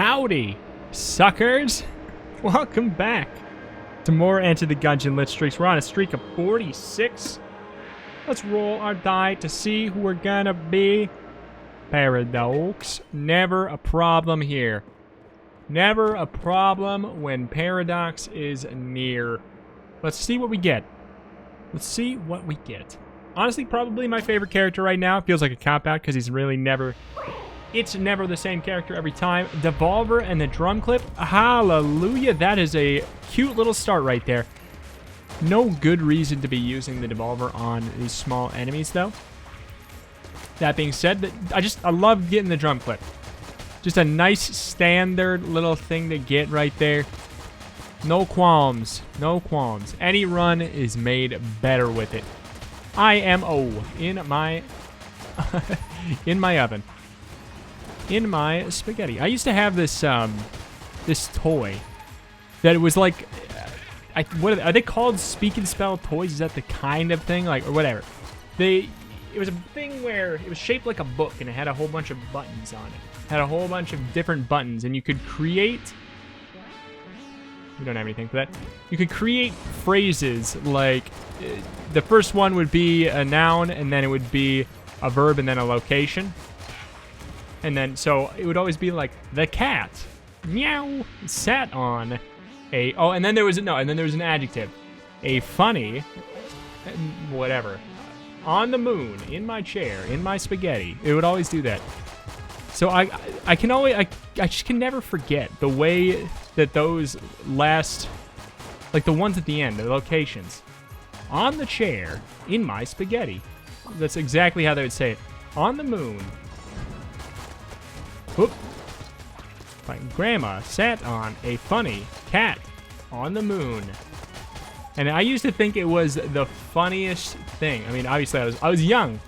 Howdy, suckers! Welcome back to more Enter the Gungeon lit streaks. We're on a streak of 46. Let's roll our die to see who we're gonna be. Paradox. Never a problem here. Never a problem when Paradox is near. Let's see what we get. Let's see what we get. Honestly, probably my favorite character right now. It feels like a cop-out because he's really never... It's never the same character every time. Devolver and the drum clip. Hallelujah. That is a cute little start right there. No good reason to be using the Devolver on these small enemies, though. That being said, I love getting the drum clip. Just a nice standard little thing to get right there. No qualms. No qualms. Any run is made better with it. IMO in my in my oven. In my spaghetti. I used to have this this toy that was like what are they called? Speak and spell toys? Is that the kind of thing? Like, or whatever. It was a thing where it was shaped like a book and it had a whole bunch of buttons on it. Had a whole bunch of different buttons and you could create... We don't have anything for that. You could create phrases like... the first one would be a noun and then it would be a verb and then a location. And then, so it would always be like, the cat, meow, sat on a... Oh, and then there was... No, and then there was an adjective. A funny... Whatever. On the moon, in my chair, in my spaghetti. It would always do that. So I can always... I just can never forget the way that those last... Like the ones at the end, the locations. On the chair, in my spaghetti. That's exactly how they would say it. On the moon. Whoop. My grandma sat on a funny cat on the moon. And I used to think it was the funniest thing. I mean, obviously I was young.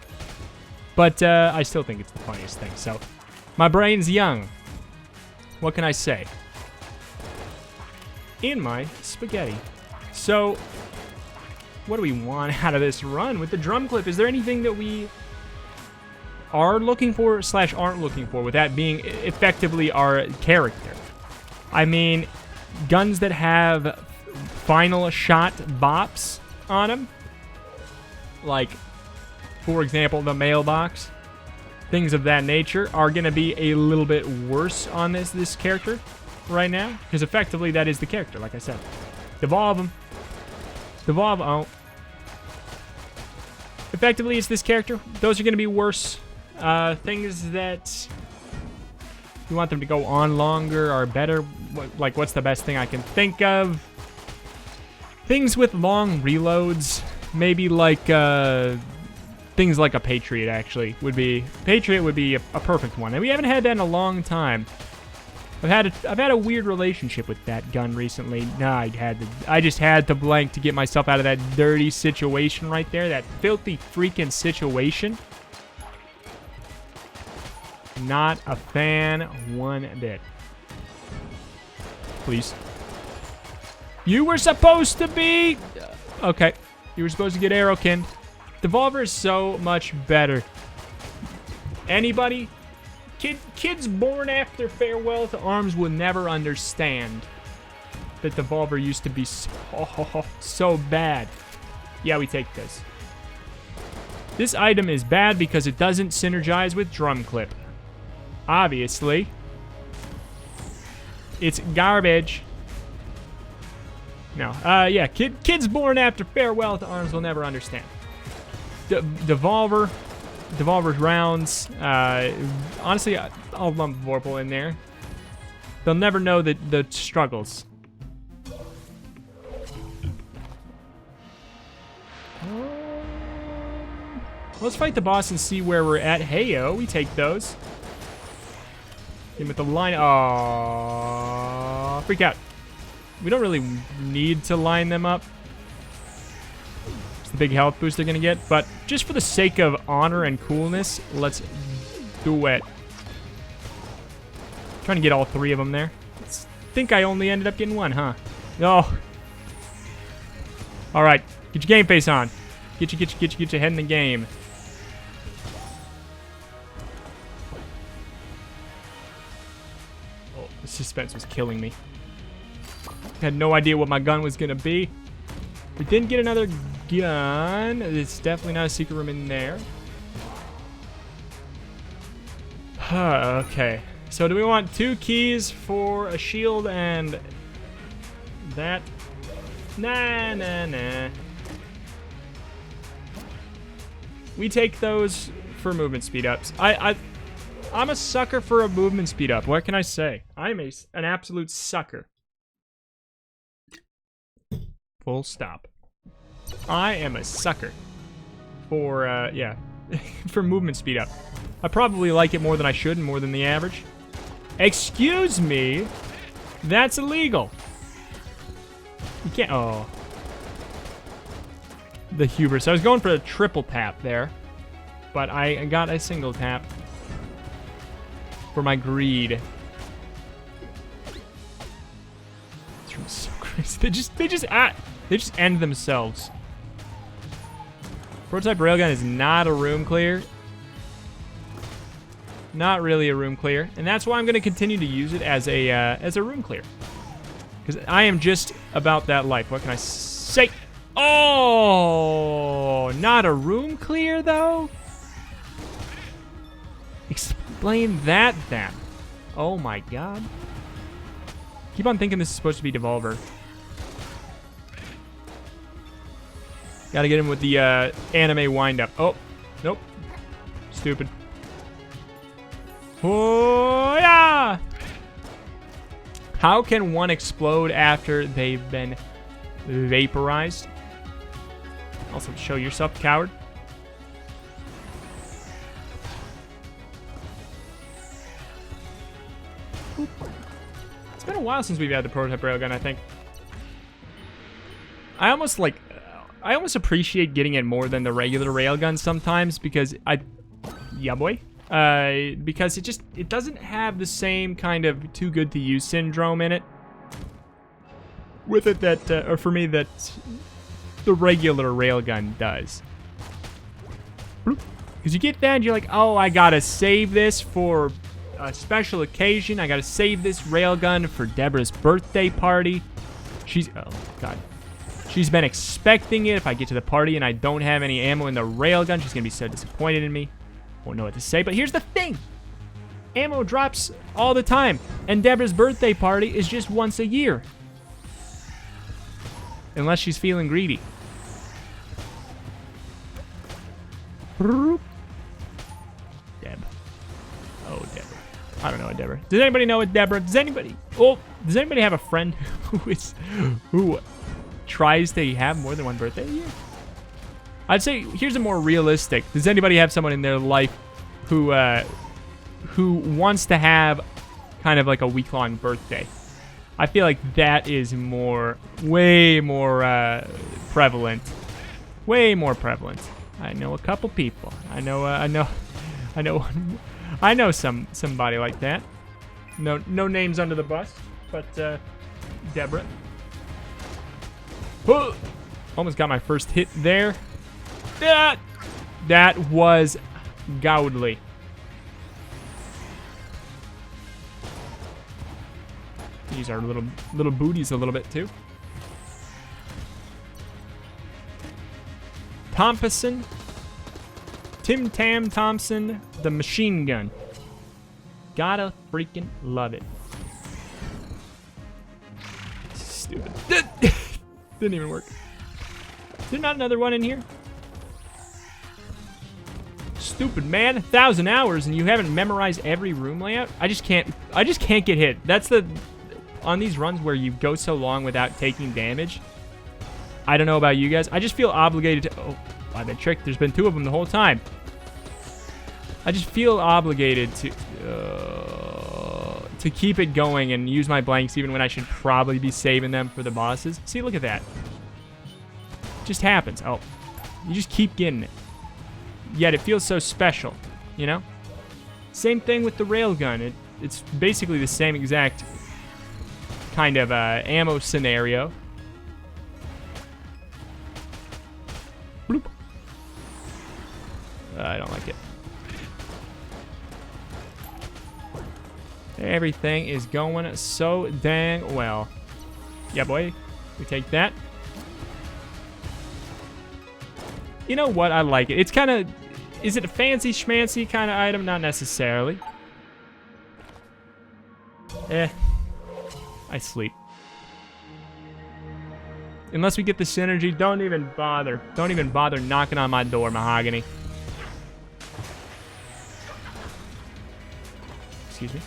But I still think it's the funniest thing. So, my brain's young. What can I say? In my spaghetti. So, what do we want out of this run with the drum clip? Is there anything that we are looking for / aren't looking for with that being effectively our character? I mean, guns that have final shot bops on them, like, for example, the mailbox, things of that nature are going to be a little bit worse on this character right now, because effectively that is the character, like I said. Devolve them. Devolve, oh. Effectively, it's this character. Those are going to be worse. Things that you want them to go on longer are better. What's the best thing I can think of? Things with long reloads. Maybe like, things like a Patriot, actually, would be... Patriot would be a perfect one. And we haven't had that in a long time. I've had a weird relationship with that gun recently. Nah, I just had to blank to get myself out of that dirty situation right there. That filthy freaking situation. Not a fan one bit. Please. You were supposed to be... Okay. You were supposed to get arrow-kinned. Devolver is so much better. Anybody? Kids born after Farewell to Arms will never understand that Devolver used to be so bad. Yeah, we take this. This item is bad because it doesn't synergize with drum clip. Obviously. It's garbage. No. Yeah, kids born after Farewell to Arms will never understand. Devolver's rounds. Honestly, I'll lump Vorpal in there. They'll never know the struggles. Let's fight the boss and see where we're at. Heyo, we take those. Him with the line. Aww. Freak out. We don't really need to line them up. It's the big health boost they're going to get. But just for the sake of honor and coolness, let's do it. Trying to get all three of them there. I think I only ended up getting one, huh? No. All right. Get your game face on. Get your head in the game. Oh, the suspense was killing me. Had no idea what my gun was gonna be. We didn't get another gun. It's definitely not a secret room in there. Okay. So do we want 2 keys for a shield and that? Nah. We take those for movement speed ups. I'm a sucker for a movement speed up. What can I say? I'm an absolute sucker. Full stop. I am a sucker for, yeah, for movement speed up. I probably like it more than I should and more than the average. Excuse me? That's illegal. You can't, oh. The hubris. I was going for a triple tap there, but I got a single tap for my greed. This room's so crazy. They just end themselves. Prototype Railgun is not a room clear. Not really a room clear, and that's why I'm going to continue to use it as a room clear. Because I am just about that life. What can I say? Oh, not a room clear though? Explain that then. Oh my god. Keep on thinking this is supposed to be Devolver. Gotta get him with the anime wind-up. Oh, nope. Stupid. Oh, yeah! How can one explode after they've been vaporized? Also, show yourself, coward. Oop. It's been a while since we've had the prototype railgun, I think. I almost appreciate getting it more than the regular railgun sometimes because yeah boy. Because it doesn't have the same kind of too good to use syndrome in it. With it that, or for me, that the regular railgun does. Because you get that and you're like, oh, I gotta save this for a special occasion. I gotta save this railgun for Deborah's birthday party. Oh god. She's been expecting it. If I get to the party and I don't have any ammo in the railgun, she's gonna be so disappointed in me. Won't know what to say, but here's the thing. Ammo drops all the time, and Deborah's birthday party is just once a year. Unless she's feeling greedy. Deb. Oh, Deborah. I don't know what Deborah. Does anybody know what Deborah? Does anybody have a friend who tries to have more than one birthday a year? I'd say here's a more realistic. Does anybody have someone in their life who wants to have kind of like a week-long birthday? I feel like that is way more prevalent. Way more prevalent. I know a couple people. I know somebody like that. No names under the bus, but Deborah. Whoa! Almost got my first hit there. That was godly. Use our little booties a little bit too. Tim Tam Thompson, the machine gun. Gotta freaking love it. Stupid. Didn't even work. Is there not another one in here? Stupid man, 1,000 hours and you haven't memorized every room layout? I just can't get hit. That's on these runs where you go so long without taking damage. I don't know about you guys. I just feel obligated to, oh, I've been tricked. There's been 2 of them the whole time. I just feel obligated to keep it going and use my blanks even when I should probably be saving them for the bosses. See, look at that. It just happens. Oh, you just keep getting it. Yet it feels so special, you know? Same thing with the railgun. It's basically the same exact kind of ammo scenario. Bloop. I don't like it. Everything is going so dang well. Yeah, boy. We take that. You know what? I like it. It's kind of... Is it a fancy schmancy kind of item? Not necessarily. I sleep. Unless we get the synergy, don't even bother. Don't even bother knocking on my door, Mahogany. Excuse me.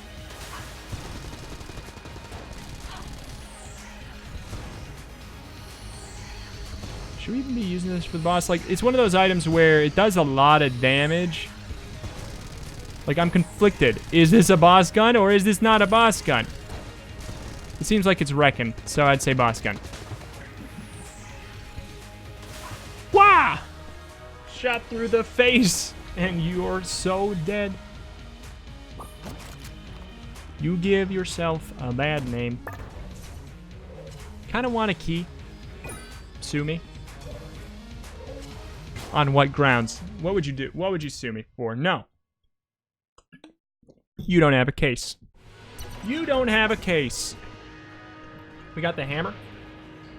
Should we even be using this for the boss? Like, it's one of those items where it does a lot of damage. Like, I'm conflicted. Is this a boss gun or is this not a boss gun? It seems like it's wrecking, so I'd say boss gun. Wah! Shot through the face, and you're so dead. You give yourself a bad name. Kind of want a key. Sue me. On what grounds? What would you do? What would you sue me for? No. You don't have a case. You don't have a case. We got the hammer.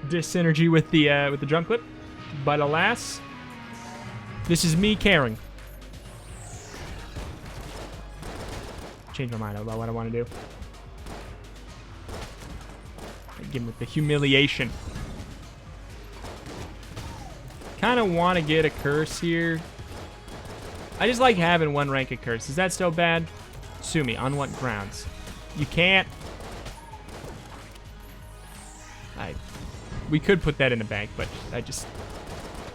Dis-synergy with the drum clip. But alas, this is me caring. Change my mind about what I want to do. Give him the humiliation. Kind of want to get a curse here. I just like having one rank of curse. Is that so bad? Sue me. On what grounds? You can't. We could put that in the bank, but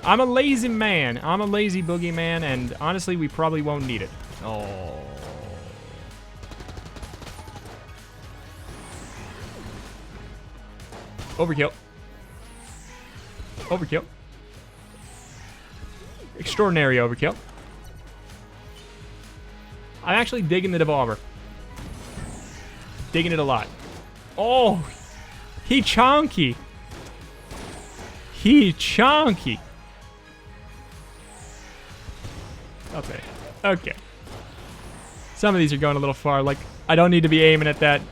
I'm a lazy man. I'm a lazy boogeyman, and honestly, we probably won't need it. Oh. Overkill. Overkill. Extraordinary overkill. I'm actually digging the devolver. Digging it a lot. Oh, he chonky. He chonky. Okay. Okay. Some of these are going a little far. Like, I don't need to be aiming at that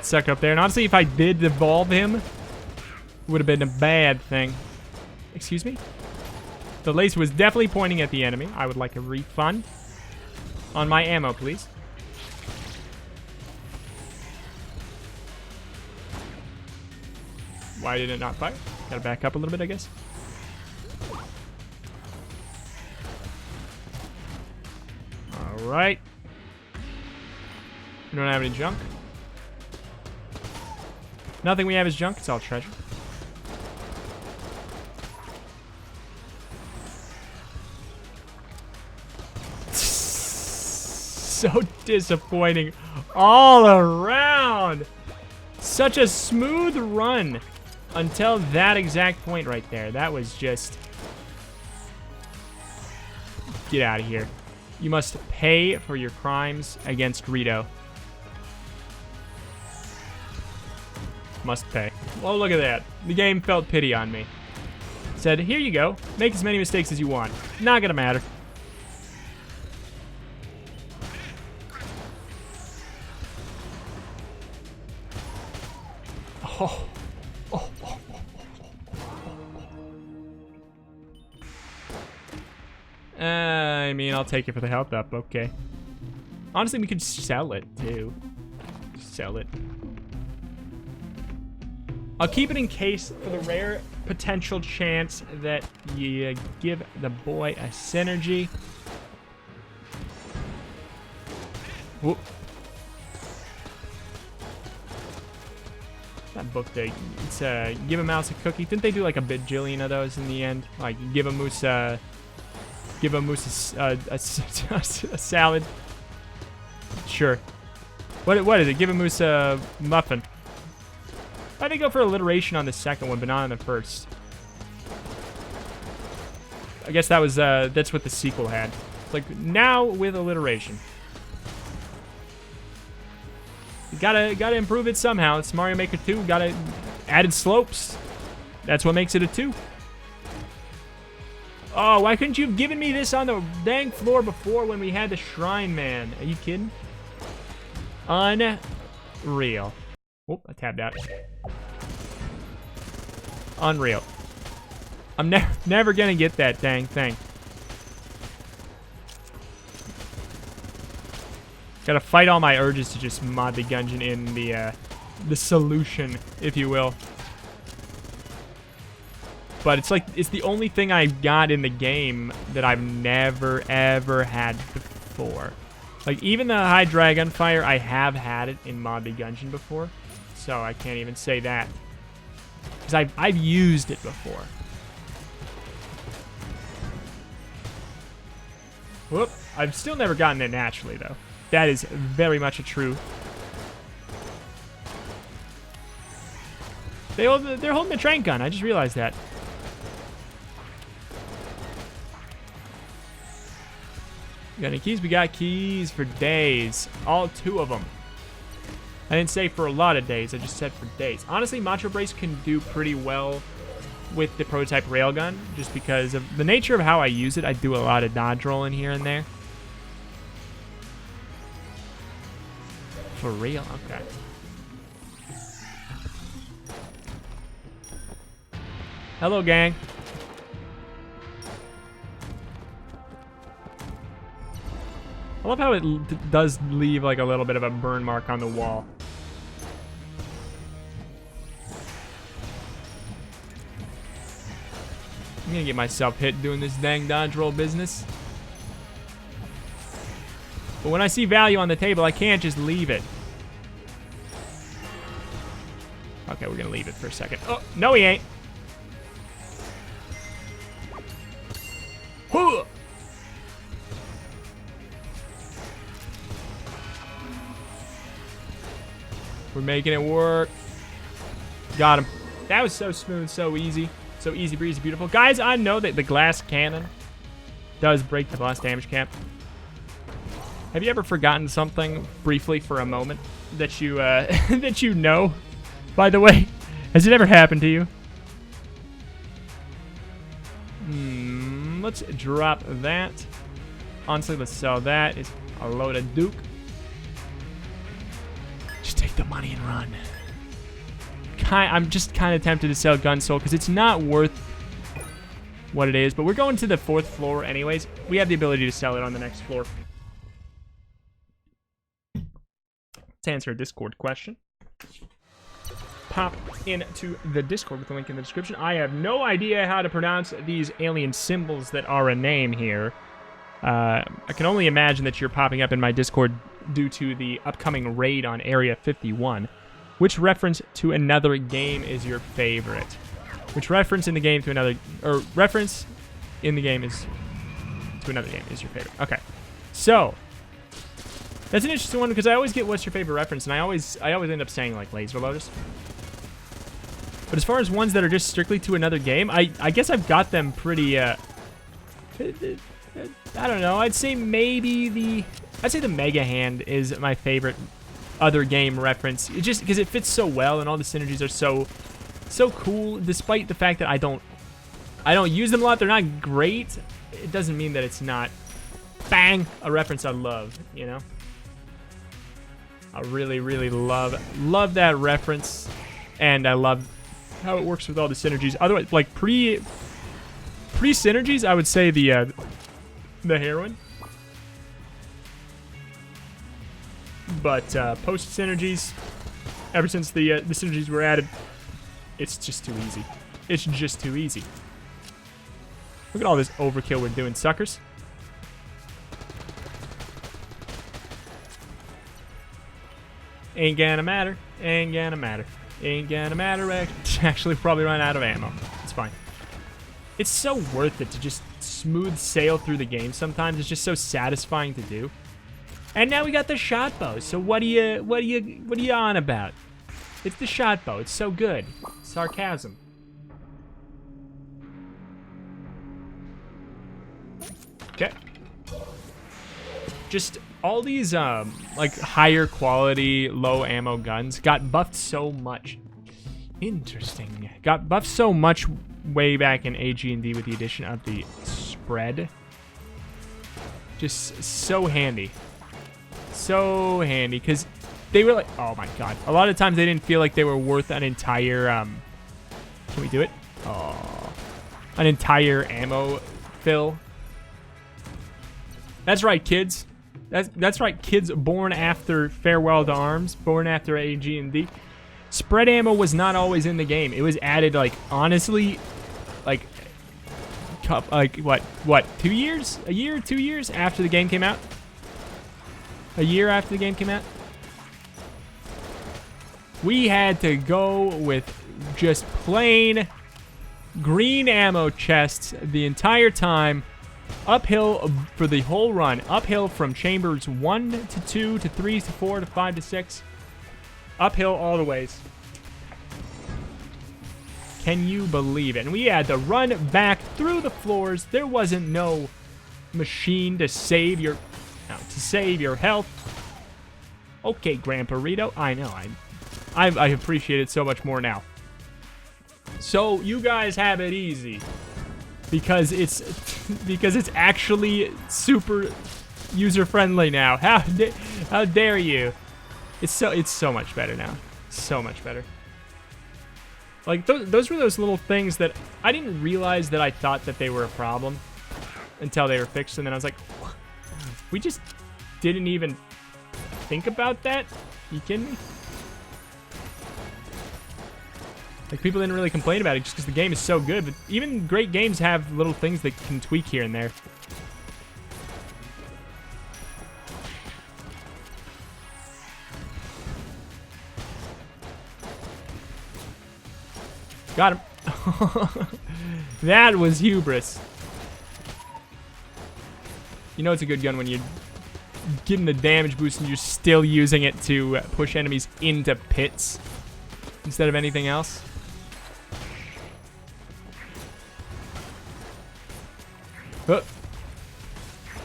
sucker up there. And honestly, if I did devolve him, it would have been a bad thing. Excuse me? The laser was definitely pointing at the enemy. I would like a refund on my ammo, please. Why did it not fire? Gotta back up a little bit, I guess. Alright. We don't have any junk. Nothing we have is junk. It's all treasure. So disappointing all around. Such a smooth run until that exact point right there. That was just... Get out of here. You must pay for your crimes against Reto. Must pay. Well, look at that. The game felt pity on me. Said, here you go. Make as many mistakes as you want. Not gonna matter. Oh. Oh. Oh. I mean, I'll take it for the health up. Okay. Honestly, we could sell it, too. Sell it. I'll keep it in case for the rare potential chance that you give the boy a synergy. Whoop. That book there, it's give a mouse a cookie. Didn't they do like a bajillion of those in the end? Like give a moose a salad. Sure. What is it? Give a moose a muffin. I think go for alliteration on the second one, but not on the first. I guess that was that's what the sequel had. Like now with alliteration. Gotta improve it somehow. It's Mario Maker 2. Gotta added slopes. That's what makes it a 2. Oh, why couldn't you have given me this on the dang floor before when we had the shrine, man? Are you kidding? Unreal. Whoop, I tabbed out. Unreal. I'm never gonna get that dang thing. Gotta fight all my urges to just mod the Gungeon in the solution, if you will. But it's like, it's the only thing I got in the game that I've never, ever had before. Like, even the high dragon fire, I have had it in mod the Gungeon before. So I can't even say that. Because I've used it before. Whoop. I've still never gotten it naturally, though. That is very much a true. They're holding a trank gun. I just realized that. We got any keys? We got keys for days. All 2 of them. I didn't say for a lot of days. I just said for days. Honestly, Macho Brace can do pretty well with the prototype Railgun, just because of the nature of how I use it. I do a lot of dodge rolling here and there. For real? Okay. Hello, gang. I love how it does leave like a little bit of a burn mark on the wall. I'm gonna get myself hit doing this dang dodge roll business. But when I see value on the table, I can't just leave it. Okay, we're gonna leave it for a second. Oh, no he ain't. Huh. We're making it work. Got him. That was so smooth, so easy. So easy breezy, beautiful. Guys, I know that the glass cannon does break the blast damage cap. Have you ever forgotten something briefly for a moment that you that you know? By the way, has it ever happened to you? Let's drop that. Honestly, let's sell that. It's a load of Duke. Just take the money and run. I'm just kind of tempted to sell Gunsoul because it's not worth what it is. But we're going to the 4th floor anyways. We have the ability to sell it on the next floor. Let's answer a Discord question. Pop into the Discord with the link in the description. I have no idea how to pronounce these alien symbols that are a name here. I can only imagine that you're popping up in my Discord due to the upcoming raid on Area 51. Which reference to another game is your favorite? Which reference in the game to another, or reference in the game is to another game is your favorite? Okay, so that's an interesting one because I always get what's your favorite reference, and I always end up saying like Laser Lotus. But as far as ones that are just strictly to another game, I guess I've got them pretty. I don't know. I'd say maybe the Mega Hand is my favorite other game reference. It just because it fits so well and all the synergies are so cool. Despite the fact that I don't use them a lot, they're not great. It doesn't mean that it's not bang a reference I love. You know, I really love that reference, and I love how it works with all the synergies. Otherwise, like pre synergies, I would say the heroine. But post synergies, ever since the synergies were added, it's just too easy. It's just too easy. Look at all this overkill we're doing, suckers. Ain't gonna matter. Ain't gonna matter. Ain't gonna matter. Actually, probably run out of ammo. It's fine. It's so worth it to just smooth sail through the game. Sometimes it's just so satisfying to do. And now we got the shot bow. So what are you on about? It's the shot bow. It's so good. Sarcasm. Okay. Just all these like higher quality, low ammo guns got buffed so much. Interesting. Got buffed so much way back in AG&D with the addition of the spread. Just so handy. So handy, because they were like, oh my god. A lot of times they didn't feel like they were worth an entire, can we do it? Oh, an entire ammo fill. That's right, kids. That's right, kids born after Farewell to Arms, born after AG&D. Spread ammo was not always in the game. It was added, like, honestly, like what, 2 years? A year, 2 years after the game came out? A year after the game came out? We had to go with just plain green ammo chests the entire time. Uphill for the whole run. Uphill from chambers 1 to 2 to 3 to 4 to 5 to 6. Uphill all the ways. Can you believe it? And we had to run back through the floors. There wasn't no machine to save your health. Okay, Grandpa Reto. I know. I appreciate it so much more now. So you guys have it easy because it's actually super user friendly now. How dare you? It's so much better now. So much better. Like, those were those little things that I didn't realize that I thought that they were a problem until they were fixed, and then I was like, we just didn't even think about that? You kidding me? Like, people didn't really complain about it just because the game is so good, but even great games have little things that can tweak here and there. Got him. That was hubris. You know it's a good gun when you're getting the damage boost and you're still using it to push enemies into pits instead of anything else.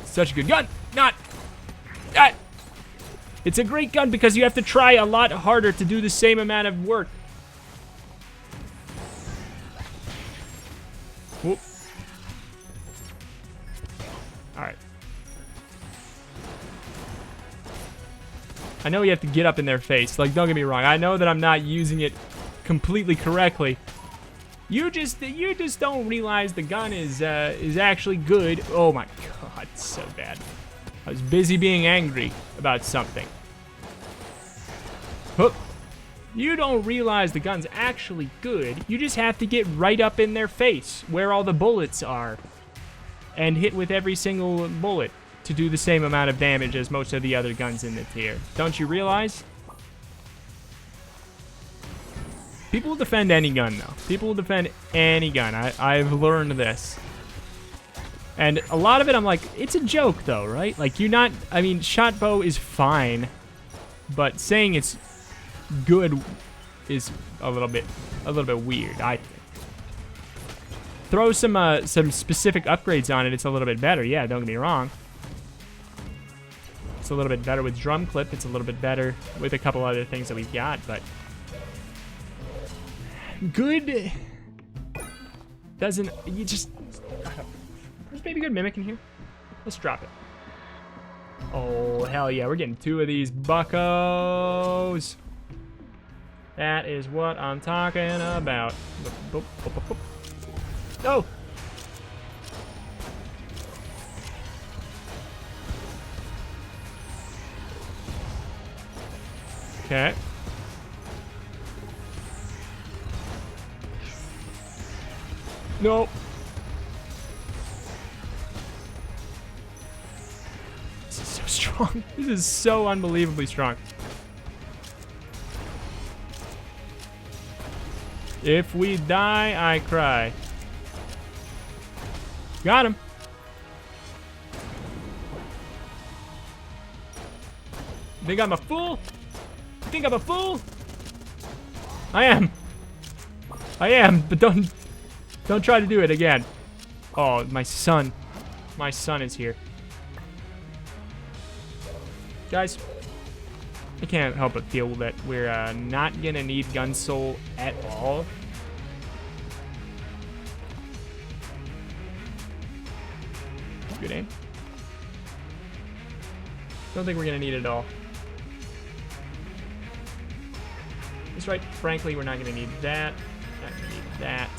Such a good gun. It's a great gun because you have to try a lot harder to do the same amount of work. Whoop. Alright. I know you have to get up in their face. Like, don't get me wrong. I know that I'm not using it completely correctly. You just don't realize the gun is actually good. Oh my god, so bad. I was busy being angry about something. Hook. You don't realize the gun's actually good. You just have to get right up in their face where all the bullets are and hit with every single bullet to do the same amount of damage as most of the other guns in the tier. Don't you realize? People will defend any gun, though. People will defend any gun. I've learned this. And a lot of it, I'm like, it's a joke, though, right? Like, I mean, shot bow is fine, but saying it's good is a little bit weird, I think. Throw some specific upgrades on it, it's a little bit better. Yeah, don't get me wrong. It's a little bit better with drum clip. It's a little bit better with a couple other things that we've got, but good doesn't. You just. There's Baby Good Mimic in here. Let's drop it. Oh hell yeah, we're getting 2 of these buckos. That is what I'm talking about. Oh! Okay. Nope. This is so strong. This is so unbelievably strong. If we die, I cry. Got him. Think I'm a fool? You think I'm a fool? I am. I am, but don't try to do it again. Oh, my son. My son is here. Guys, I can't help but feel that we're not gonna need gun soul at all. Good aim. Don't think we're gonna need it at all. That's right. Frankly, we're not going to need that. Not going to need that.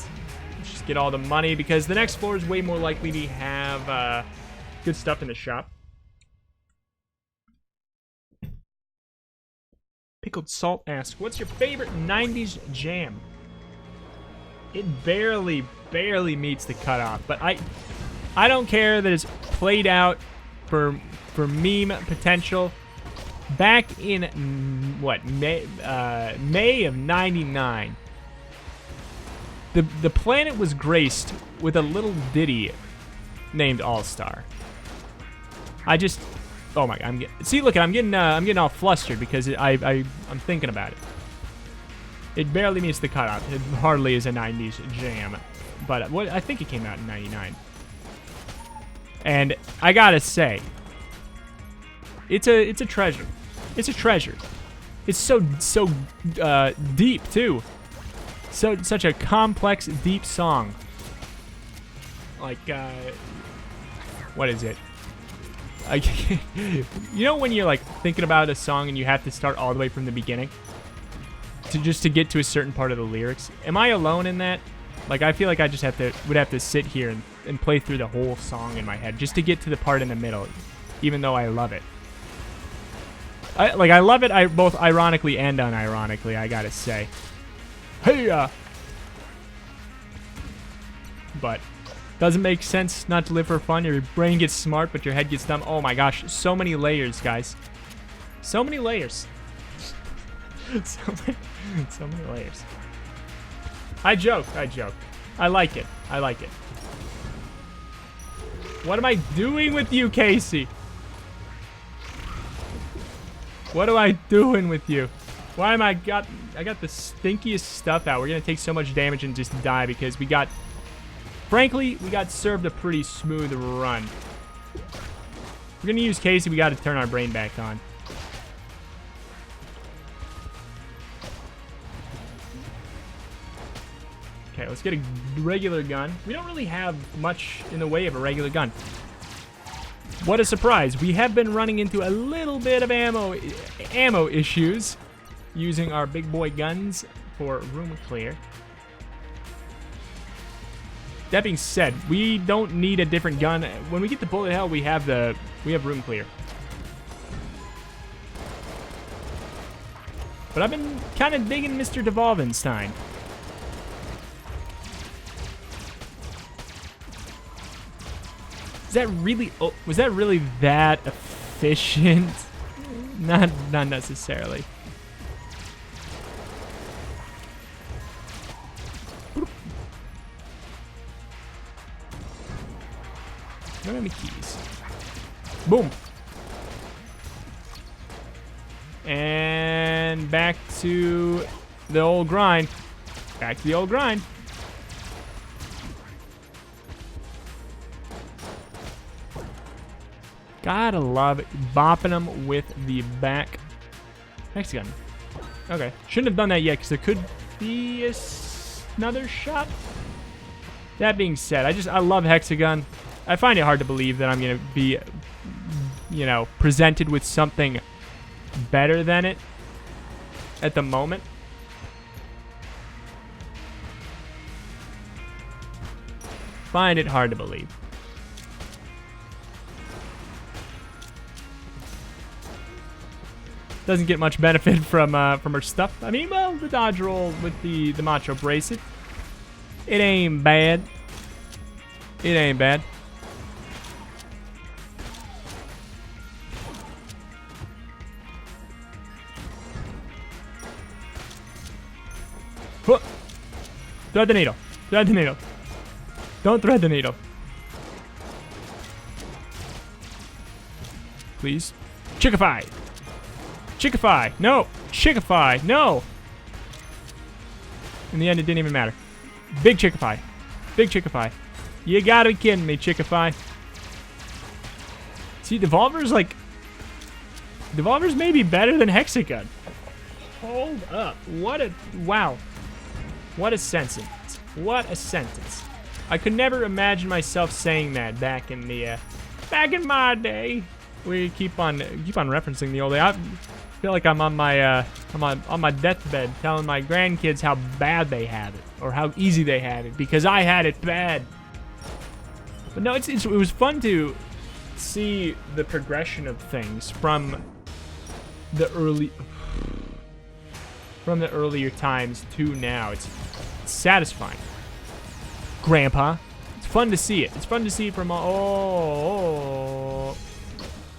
Let's just get all the money because the next floor is way more likely to have good stuff in the shop. Pickled Salt asks, what's your favorite 90s jam? It barely meets the cutoff, but I don't care that it's played out for meme potential. Back in what, May of ¡99, the planet was graced with a little ditty named All Star. Oh my God! I'm getting all flustered because I'm thinking about it. It barely meets the cutoff. It hardly is a 90s jam, but I think it came out in '99. And I gotta say, it's a treasure. It's a treasure. It's so deep too. Such a complex, deep song. Like what is it? You know when you're like thinking about a song and you have to start all the way from the beginning to get to a certain part of the lyrics? Am I alone in that? Like I feel like I just would have to sit here and play through the whole song in my head just to get to the part in the middle, even though I love it. I love it. Both ironically and unironically, I gotta say. Hey, but doesn't make sense not to live for fun. Your brain gets smart, but your head gets dumb. Oh my gosh, so many layers, guys. So many layers. so many layers. I joke. I like it. What am I doing with you, Casey? What am I doing with you? Why am I got the stinkiest stuff out. We're gonna take so much damage and just die because frankly, we got served a pretty smooth run. We're gonna use Casey. We got to turn our brain back on. Okay, let's get a regular gun. We don't really have much in the way of a regular gun. What a surprise. We have been running into a little bit of ammo issues using our big boy guns for room clear. That being said, we don't need a different gun. When we get the bullet hell, we have room clear. But I've been kind of digging Mr. Devolvenstein. Was that really that efficient? Not necessarily. Don't have any keys. Boom. And back to the old grind. Gotta love bopping them with the back hexagon. Okay, shouldn't have done that yet because there could be another shot. That being said, I love hexagon. I find it hard to believe that I'm gonna be, presented with something better than it at the moment. Find it hard to believe. Doesn't get much benefit from her stuff. I mean, well, the dodge roll with the macho bracelet. It ain't bad. Thread the needle. Don't thread the needle. Please. Chickify. No. Chickify. No. In the end, it didn't even matter. Big Chickify. You gotta be kidding me, Chickify. See, Devolver's may be better than Hexagon. Hold up. Wow. What a sentence. I could never imagine myself saying that back in my day. We keep on referencing the old day. feel like I'm on my on my deathbed telling my grandkids how bad they had it or how easy they had it because I had it bad. But no, it was fun to see the progression of things from the earlier times to now. It's satisfying, Grandpa. It's fun to see it. It's fun to see from the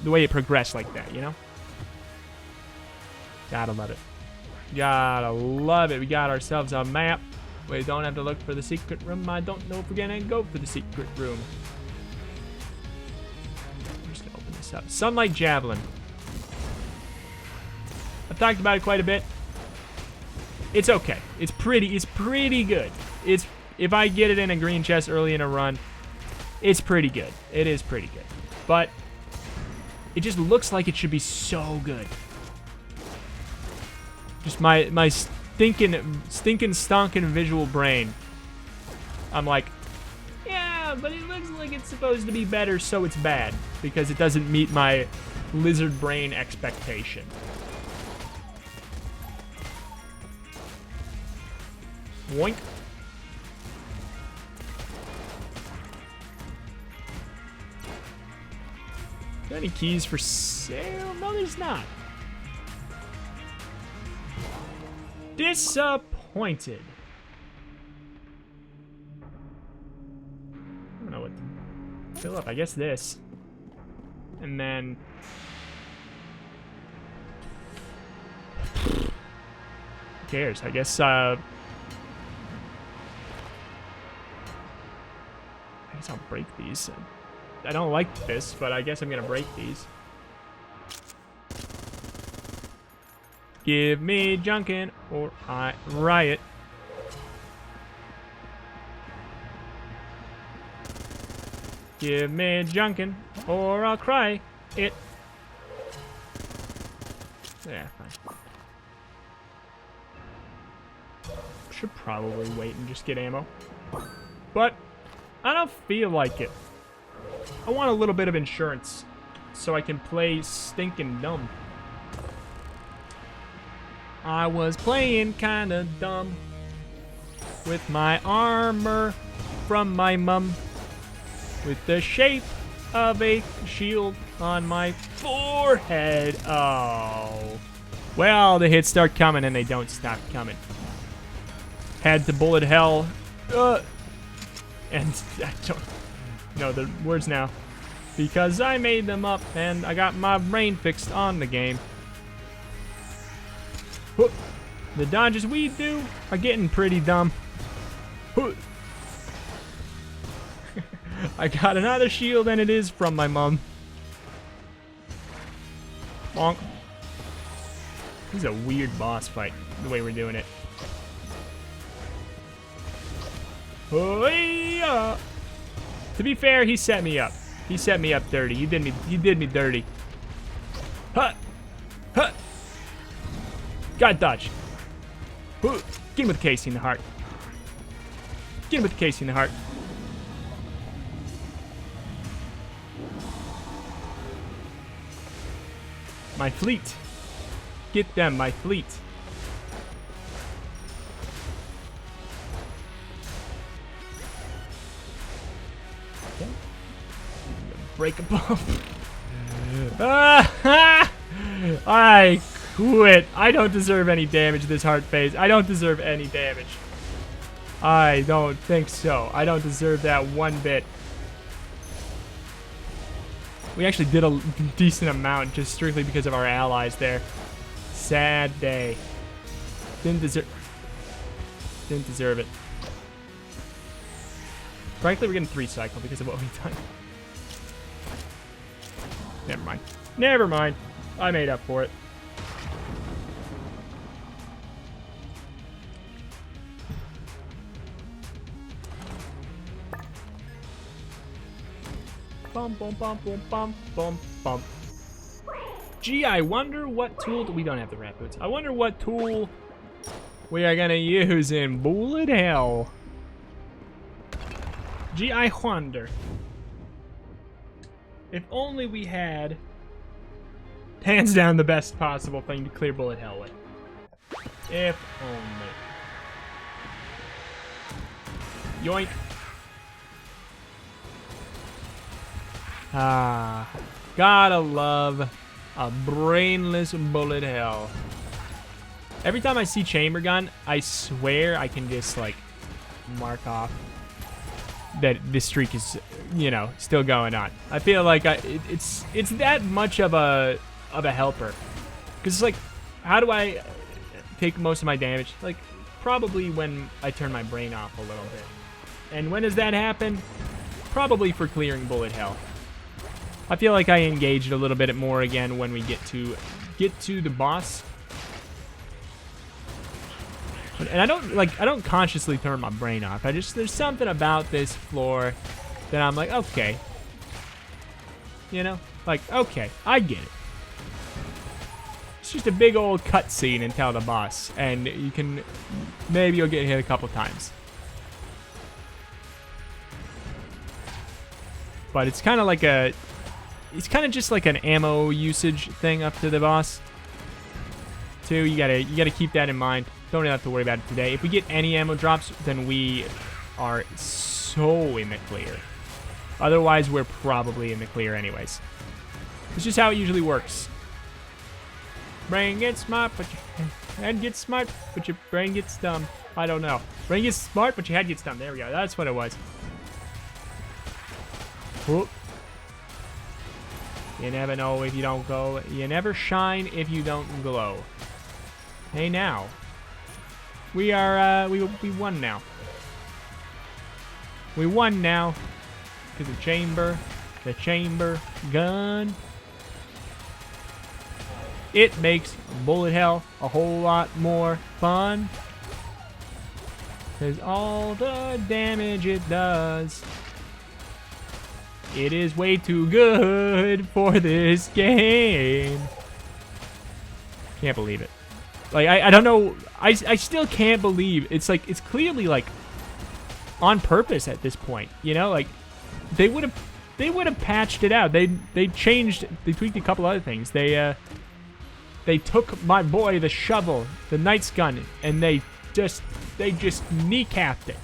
way it progressed like that, you know? Gotta love it. Gotta love it. We got ourselves a map. We don't have to look for the secret room. I don't know if we're gonna go for the secret room. I'm just gonna open this up. Sunlight Javelin. I've talked about it quite a bit. It's okay. It's pretty good. If I get it in a green chest early in a run, it's pretty good. It is pretty good. But it just looks like it should be so good. Just my stinking stonking visual brain. I'm like, yeah, but it looks like it's supposed to be better, so it's bad because it doesn't meet my lizard brain expectation. Woink. Are there any keys for sale? No, there's not. Disappointed. I don't know what to fill up. I guess this. And then... who cares? I guess, I'll break these. I don't like this, but I guess I'm gonna break these. Give me Junkin' or I riot. Give me Junkin' or I'll cry it. Yeah, fine. Should probably wait and just get ammo. But I don't feel like it. I want a little bit of insurance so I can play stinking dumb. I was playing kinda dumb with my armor from my mum with the shape of a shield on my forehead. Oh. Well, the hits start coming and they don't stop coming. Had to bullet hell. And I don't know the words now. Because I made them up and I got my brain fixed on the game. Whoop. The dodges we do are getting pretty dumb. Whoop. I got another shield and it is from my mom. Bonk. This is a weird boss fight, the way we're doing it. Oh, yeah. To be fair, he set me up. He set me up dirty. He did me dirty. Huh. Huh. God dodge. Ooh. Get him with Casey in the heart. Get him with Casey in the heart. My fleet. Get them, my fleet. Okay. Break a bomb. I quit. I don't deserve any damage this heart phase. I don't deserve any damage. I don't think so. I don't deserve that one bit. We actually did a decent amount just strictly because of our allies there. Sad day. Didn't deserve it. Frankly, we're getting 3 cycle because of what we've done. Never mind. Never mind. I made up for it. Bum, bum, bum, bum, bum, bum, bum. Gee, I wonder what tool... we don't have the rat boots. I wonder what tool we are gonna use in bullet hell. Gee, I wonder. If only we had Hands down the best possible thing to clear bullet hell with. If only. Yoink. Ah, gotta love a brainless bullet hell. Every time I see chamber gun, I swear I can just like mark off that this streak is, you know, still going on. I feel like it's that much of a helper, because it's like, how do I take most of my damage? Like, probably when I turn my brain off a little bit. And when does that happen? Probably for clearing bullet hell. I feel like I engaged a little bit more again when we get to the boss. And I don't consciously turn my brain off. There's something about this floor that I'm like, okay. You know? Like, okay, I get it. It's just a big old cutscene until the boss, and maybe you'll get hit a couple times. But it's kind of like just like an ammo usage thing up to the boss. Too, you gotta keep that in mind. Don't have to worry about it today. If we get any ammo drops, then we are so in the clear. Otherwise, we're probably in the clear anyways. It's just how it usually works. Brain gets smart, but your head gets smart, but your brain gets dumb. I don't know. Brain gets smart, but your head gets dumb. There we go. That's what it was. Whoop. You never know if you don't go. You never shine if you don't glow. Hey, now. We are, we won now. We won now. Because the chamber gun. It makes bullet hell a whole lot more fun. Because all the damage it does. It is way too good for this game. Can't believe it. Like, I don't know. I still can't believe. It's like, it's clearly like on purpose at this point. You know, like they would have patched it out. They tweaked a couple other things. They took my boy the shovel, the knight's gun, and they just kneecapped it.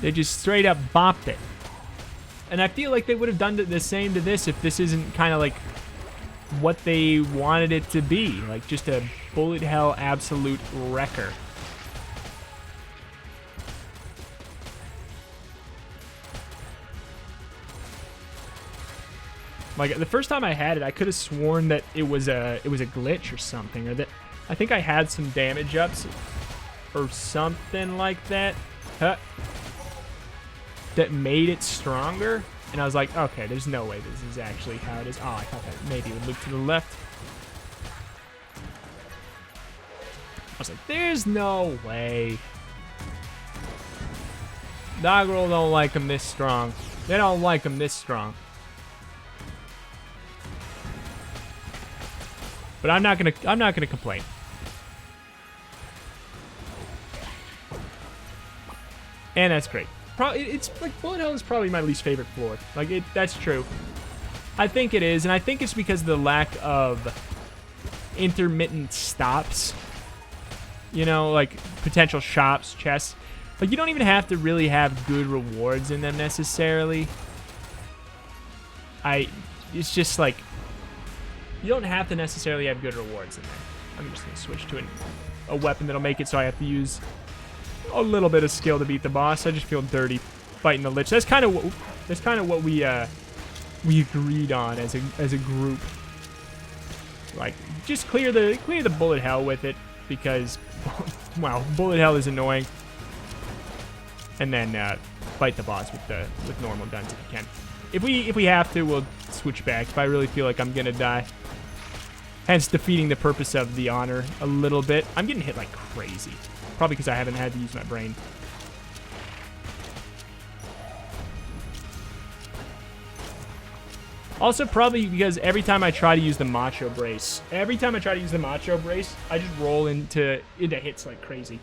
They just straight up bopped it. And I feel like they would have done the same to this if this isn't kind of like what they wanted it to be. Like just a bullet hell absolute wrecker. Like the first time I had it, I could have sworn that it was a glitch or something, or that I think I had some damage ups or something like that. Huh. That made it stronger, and I was like, okay, there's no way this is actually how it is. Oh, I thought that maybe it would look to the left. I was like, there's no way. Doggerel don't like them this strong. They don't like them this strong. But I'm not gonna complain. And that's great. It's like bullet hell is probably my least favorite floor. Like that's true. I think it is, and I think it's because of the lack of intermittent stops. You know, like potential shops, chests. Like you don't even have to really have good rewards in them necessarily. It's just like you don't have to necessarily have good rewards in there. I'm just gonna switch to a weapon that'll make it so I have to use a little bit of skill to beat the boss. I just feel dirty fighting the lich. That's kind of what we agreed on as a group. Like just clear the bullet hell with it because wow, bullet hell is annoying. And then fight the boss with normal guns if you can. If we have to, we'll switch back if I really feel like I'm gonna die. Hence defeating the purpose of the honor a little bit. I'm getting hit like crazy. Probably because I haven't had to use my brain. Also, probably because every time I try to use the macho brace, I just roll into hits like crazy.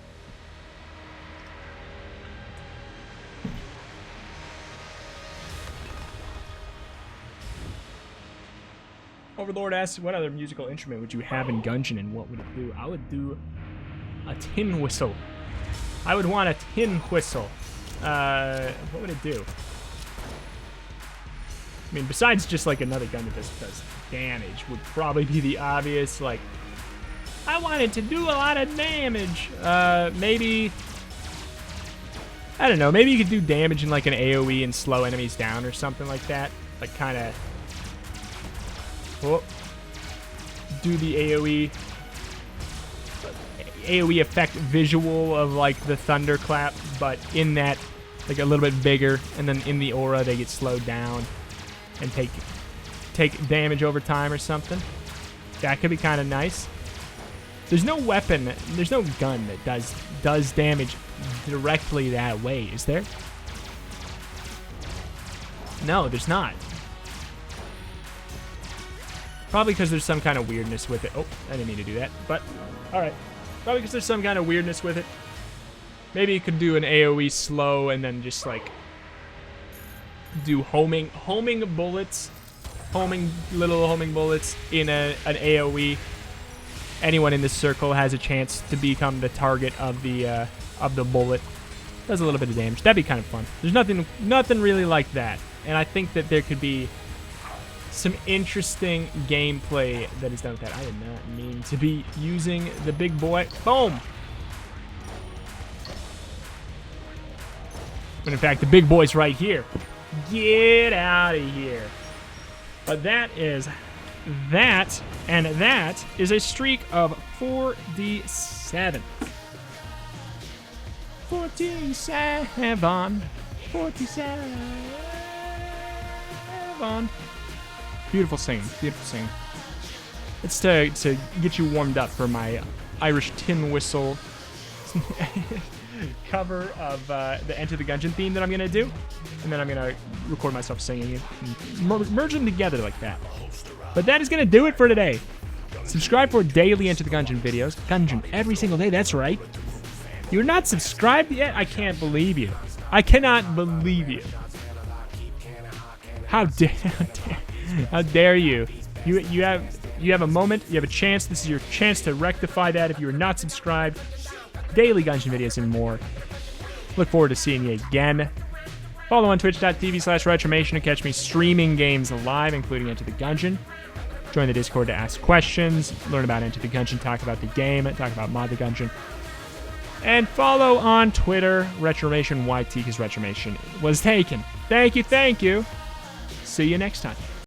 Overlord asks, what other musical instrument would you have in Gungeon and what would it do? I would do a tin whistle. I would want a tin whistle. What would it do? I mean, besides just like another gun that does damage, would probably be the obvious, like, I want it to do a lot of damage. Maybe, I don't know, maybe you could do damage in like an AoE and slow enemies down or something like that. Like kind of, do the AoE effect visual of like the thunderclap, but in that, like a little bit bigger, and then in the aura they get slowed down and take damage over time or something. That could be kind of nice. There's no weapon, there's no gun that does damage directly that way, is there? No, there's not. Probably because there's some kind of weirdness with it. Oh, I didn't mean to do that, but alright. Probably because there's some kind of weirdness with it. Maybe you could do an AoE slow and then just like do homing bullets, little homing bullets in an AoE. Anyone in this circle has a chance to become the target of the bullet. Does a little bit of damage. That'd be kind of fun. There's nothing really like that, and I think that there could be some interesting gameplay that is done with that. I did not mean to be using the big boy. Boom! But in fact, the big boy's right here. Get out of here. But that is that, and that is a streak of 47. 47. Beautiful singing, beautiful singing. It's to get you warmed up for my Irish tin whistle cover of the Enter the Gungeon theme that I'm gonna do, and then I'm gonna record myself singing it and merge them together like that. But that is gonna do it for today. Subscribe for daily Enter the Gungeon videos. Gungeon every single day. That's right. You're not subscribed yet? I can't believe you. I cannot believe you. How dare you? You have a moment. You have a chance. This is your chance to rectify that. If you are not subscribed, daily Gungeon videos and more. Look forward to seeing you again. Follow on twitch.tv/retromation to catch me streaming games live, including Enter the Gungeon. Join the Discord to ask questions, learn about Enter the Gungeon, talk about the game, talk about Mod the Gungeon. And follow on Twitter, Retromation YT, because Retromation was taken. Thank you. See you next time.